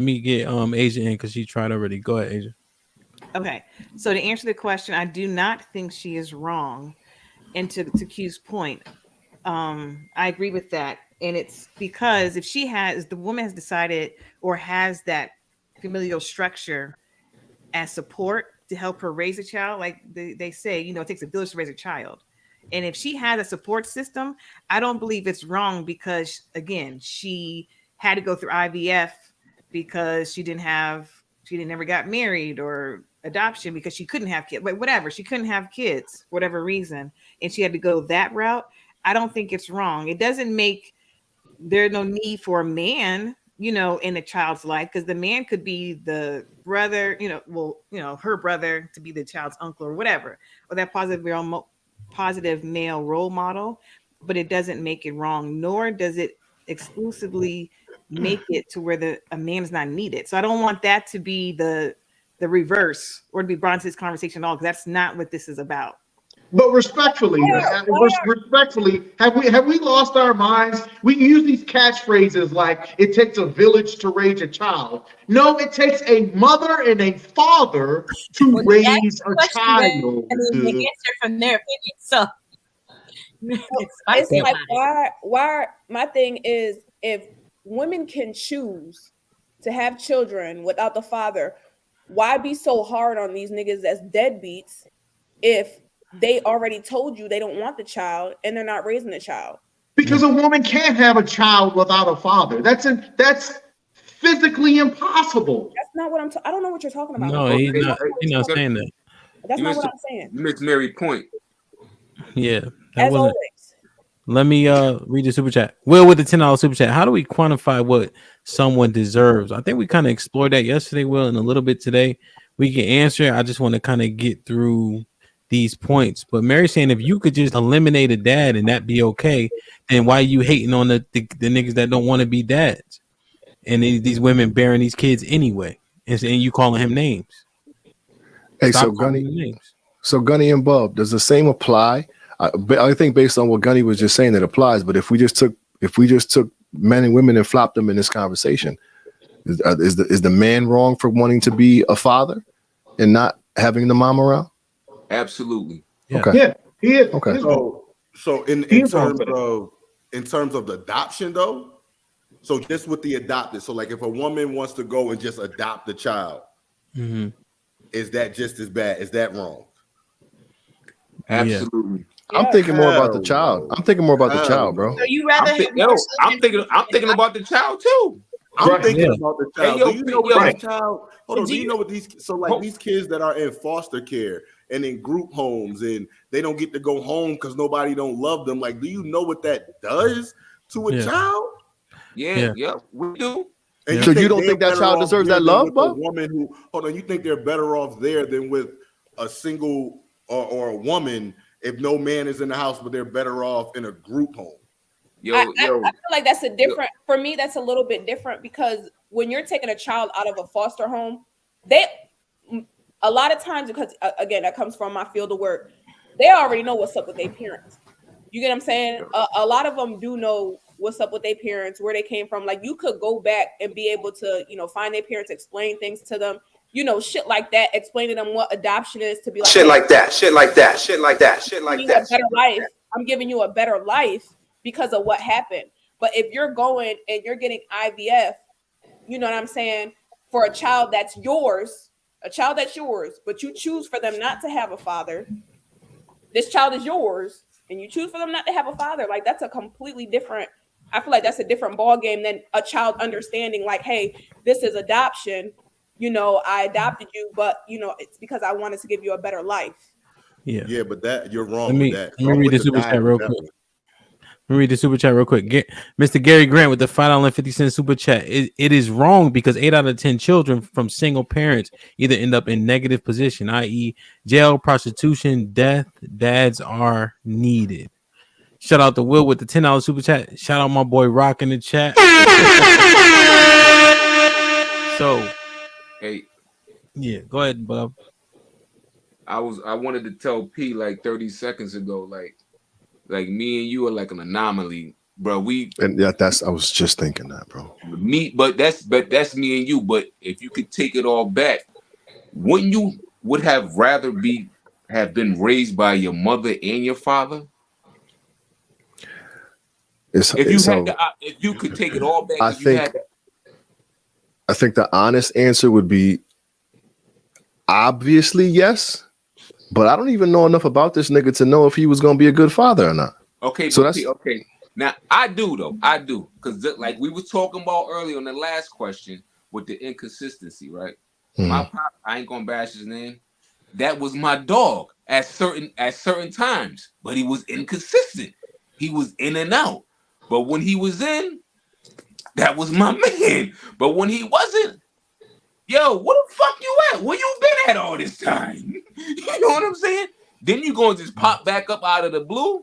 me get Asia in because she tried already. Go ahead, Asia. Okay. So to answer the question, I do not think she is wrong. And to Q's point, I agree with that. And it's because if she has, the woman has decided or has that familial structure as support to help her raise a child, like they say, it takes a village to raise a child. And if she has a support system, I don't believe it's wrong because, again, she had to go through IVF because she didn't never got married, or adoption because she couldn't have kids, but whatever, she couldn't have kids, whatever reason, and she had to go that route. I don't think it's wrong. It doesn't make there's no need for a man, in a child's life, because the man could be the brother, her brother to be the child's uncle or whatever, or that positive male role model. But it doesn't make it wrong, nor does it exclusively make it to where a man is not needed. So I don't want that to be the reverse, or to be brought into this conversation at all, because that's not what this is about. But respectfully, respectfully, have we lost our minds? We use these catchphrases like "it takes a village to raise a child." No, it takes a mother and a father to Well, that's raise the a question, child. and then they answer from their opinion. So it's It's spicy like, about it. why my thing is, if women can choose to have children without the father, why be so hard on these niggas that's deadbeats if they already told you they don't want the child and they're not raising the child? Because a woman can't have a child without a father. That's physically impossible. That's not what I don't know what you're talking about. No, Okay, he's not. He's not saying that. That's you not missed what I'm saying. you missed Mary's point. Yeah, that As wasn't. always. Let me read the super chat. Will with the $10 super chat. How do we quantify what someone deserves? I think we kind of explored that yesterday, Will, and a little bit today. We can answer. I just want to kind of get through these points. But Mary's saying if you could just eliminate a dad and that be okay, then why are you hating on the niggas that don't want to be dads? And these women bearing these kids anyway, and you calling him names. Hey, Stop so calling Gunny, him names. so Gunny and Bub, does the same apply? I think based on what Gunny was just saying, it applies. But if we just took men and women and flopped them in this conversation, is the man wrong for wanting to be a father and not having the mom around? Absolutely. Yeah. Okay. Yeah, he is. Okay. So in He's wrong terms for that. of the adoption though, so just with the adopted, so like if a woman wants to go and just adopt a child, is that just as bad? Is that wrong? Absolutely. I'm thinking more about the Hell child. no. I'm thinking more about the Hell child, no. bro. So you rather have more I'm children? thinking about the child too. I'm Right. thinking Yeah. about the Hey, child. yo, Do you know yo, what Right. this child? Hold on. Do you know what these? So like these kids that are in foster care and in group homes, and they don't get to go home because nobody don't love them. Like, do you know what that does to a Yeah. child? Yeah, we do. And Yeah. So you don't they're think that better child off deserves there that than love, with a Bub? woman who? Hold on. You think they're better off there than with a single or a woman if no man is in the house, but they're better off in a group home? I Yo, feel like that's a different, for me, that's a little bit different, because when you're taking a child out of a foster home, they a lot of times, because again, that comes from my field of work, they already know what's up with their parents. You get what I'm saying? A lot of them do know what's up with their parents, where they came from. Like, you could go back and be able to, find their parents, explain things to them, shit like that, explain to them what adoption is, to be like, Shit hey, like that, shit like that, shit like that, shit giving like you a that. better life. I'm giving you a better life because of what happened. But if you're going and you're getting IVF, you know what I'm saying, for a child that's yours, but you choose for them not to have a father. This child is yours, and you choose for them not to have a father. Like, that's a completely different. I feel like that's a different ball game than a child understanding, like, hey, this is adoption. I adopted you, but it's because I wanted to give you a better life. Yeah. Yeah, but that you're wrong Let with me that. let me read with the super dying chat with real that quick. one. Let me read the super chat real quick. Mr. Gary Grant with the $5.50 super chat. It is wrong because 8 out of 10 children from single parents either end up in negative position, i.e., jail, prostitution, death. Dads are needed. Shout out to Will with the $10 super chat. Shout out my boy Rock in the chat. So, hey, yeah, go ahead, Bob. I wanted to tell P like 30 seconds ago, like me and you are like an anomaly bro. And yeah, I was just thinking that, bro. But that's me and you. But if you could take it all back, wouldn't you would have rather have been raised by your mother and your father? If you could take it all back, I think the honest answer would be obviously yes, but I don't even know enough about this nigga to know if he was gonna be a good father or not. Okay, so that's okay. Now I do because like we was talking about earlier on the last question with the inconsistency, right? My pop, I ain't gonna bash his name. That was my dog at certain times, but he was inconsistent. He was in and out. But when he was in, that was my man. But when he wasn't, yo, what the fuck you at? Where you been at all this time? You know what I'm saying? Then you gonna just pop back up out of the blue.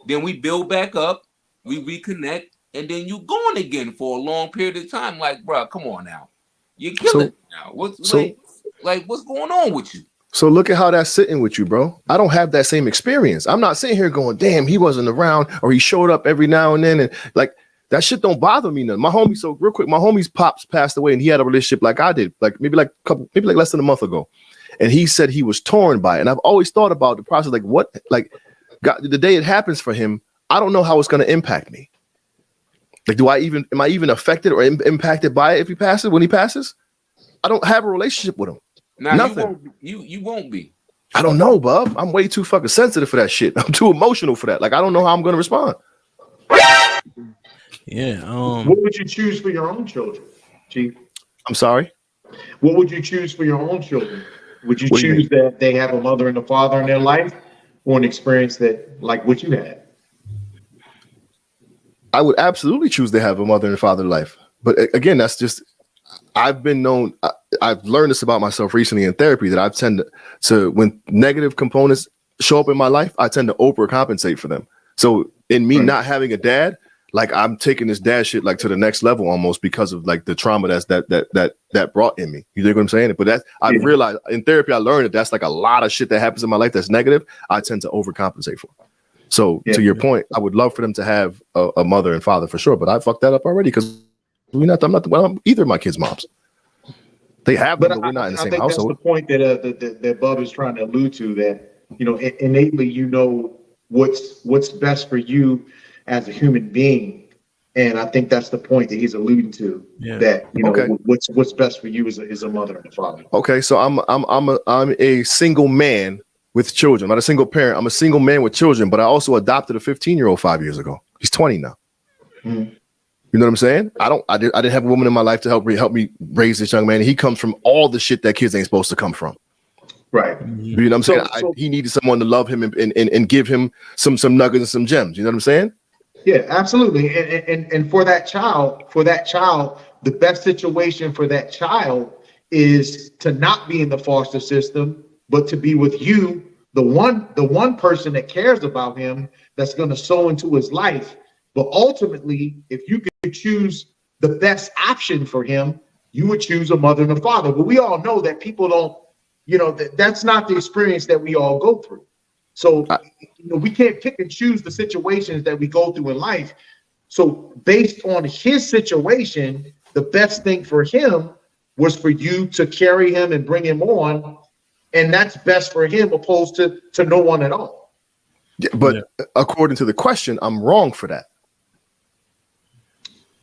Then we build back up, we reconnect, and then you going again for a long period of time. Like, bro, come on now, you're killing it now. What's going on with you? So look at how that's sitting with you, bro. I don't have that same experience. I'm not sitting here going, damn, he wasn't around or he showed up every now and then. And like that shit don't bother me none. My homie, so real quick, my homie's pops passed away and he had a relationship like I did, maybe less than a month ago. And he said he was torn by it. And I've always thought about the process, God, the day it happens for him, I don't know how it's going to impact me. Like, am I even affected or impacted by it when he passes? I don't have a relationship with him. Nah, nothing. You won't be. I don't know, bub. I'm way too fucking sensitive for that shit. I'm too emotional for that. Like, I don't know how I'm going to respond. Yeah. What would you choose for your own children, Chief? I'm sorry? What would you choose for your own children? Would you choose that they have a mother and a father in their life, or an experience that like what you had? I would absolutely choose to have a mother and father life. But again, that's just, I've learned this about myself recently in therapy, that I tend to when negative components show up in my life, I tend to overcompensate for them. So in me not having a dad, like I'm taking this dad shit like to the next level almost because of like the trauma that brought in me. You know what I'm saying? But I've realized in therapy, I learned that that's like a lot of shit that happens in my life that's negative. I tend to overcompensate for. So to your point, I would love for them to have a mother and father for sure. But I fucked that up already because I'm not either of my kids' moms. They have them, but we're not in the same household. That's the point that Bub is trying to allude to, that innately what's best for you as a human being, and I think that's the point that he's alluding to. Yeah. That what's best for you is a mother and a father. Okay, so I'm a single man with children. I'm not a single parent. I'm a single man with children, but I also adopted a 15-year-old 5 years ago. He's 20 now. Mm-hmm. You know what I'm saying? I didn't have a woman in my life to help me raise this young man. He comes from all the shit that kids ain't supposed to come from. Right. You know what I'm saying? He needed someone to love him and give him some nuggets and some gems. You know what I'm saying? Yeah, absolutely. And for that child, the best situation for that child is to not be in the foster system, but to be with you, the one person that cares about him, that's going to sow into his life. But ultimately, if you could choose the best option for him, you would choose a mother and a father. But we all know that people don't, that's not the experience that we all go through. So we can't pick and choose the situations that we go through in life. So based on his situation, the best thing for him was for you to carry him and bring him on. And that's best for him opposed to no one at all. Yeah, but according to the question, I'm wrong for that.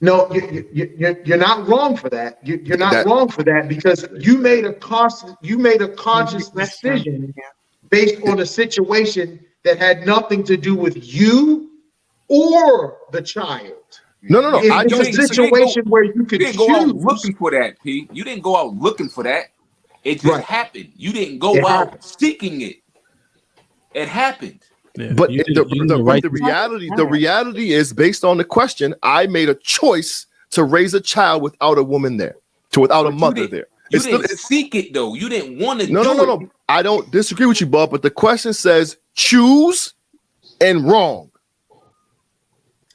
No, you're not wrong for that. You're not wrong for that, because you made a conscious decision based on a situation that had nothing to do with you or the child. No. It's a situation where you could didn't go out looking for that, P. You didn't go out looking for that. It just happened. You didn't go out seeking it. It happened. Yeah, but the reality is, based on the question, I made a choice to raise a child without a woman there, without a mother there. You didn't seek it though. You didn't want to. No. I don't disagree with you, Bob. But the question says choose and wrong.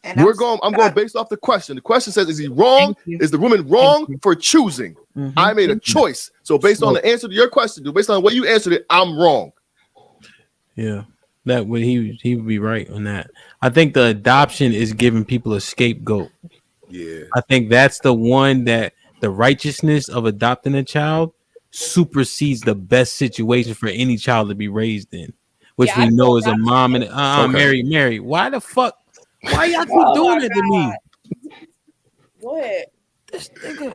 And I'm going based off the question. The question says, is he wrong? Is the woman wrong for choosing? Mm-hmm. I made a choice. So based on the answer to your question, based on the way you answered it, I'm wrong. Yeah. That would he would be right on that. I think the adoption is giving people a scapegoat. Yeah. I think that's the one that the righteousness of adopting a child supersedes the best situation for any child to be raised in, which Yeah, we I feel know is a adoption mom and Okay. Mary. Why the fuck? Why y'all keep Oh doing my that to me? Go ahead. This nigga.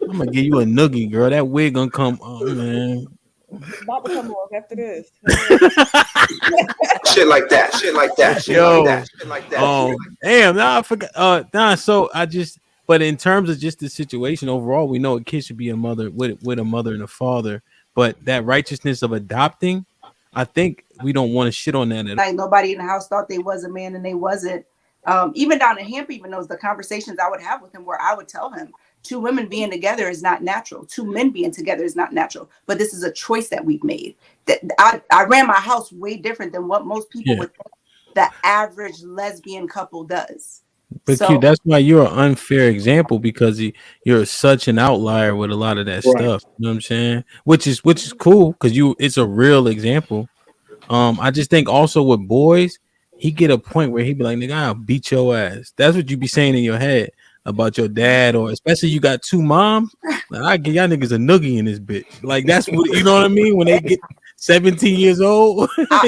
I'm gonna give you a noogie, girl. That wig gonna come. Oh man. About to come off after this. Shit like that. Shit like that. Shit like Yo. that. Shit like that. Oh damn! Nah, I forgot. Nah. So I just. But in terms of just the situation overall, we know a kid should be a mother with a mother and a father. But that righteousness of adopting, I think we don't want to shit on that at all. Like nobody in the house thought they was a man and they wasn't. Even down in Hamp even knows the conversations I would have with him where I would tell him 2 women being together is not natural. 2 men being together is not natural. But this is a choice that we've made. That I ran my house way different than what most people would think the average lesbian couple does. But Q, that's why you're an unfair example because you're such an outlier with a lot of that stuff. You know what I'm saying? Which is cool because it's a real example. I just think also with boys, he get a point where he be like, nigga, I'll beat your ass. That's what you be saying in your head about your dad, or especially you got 2 moms. Like, I give y'all niggas a noogie in this bitch. Like that's what you know what I mean when they get 17 years old. I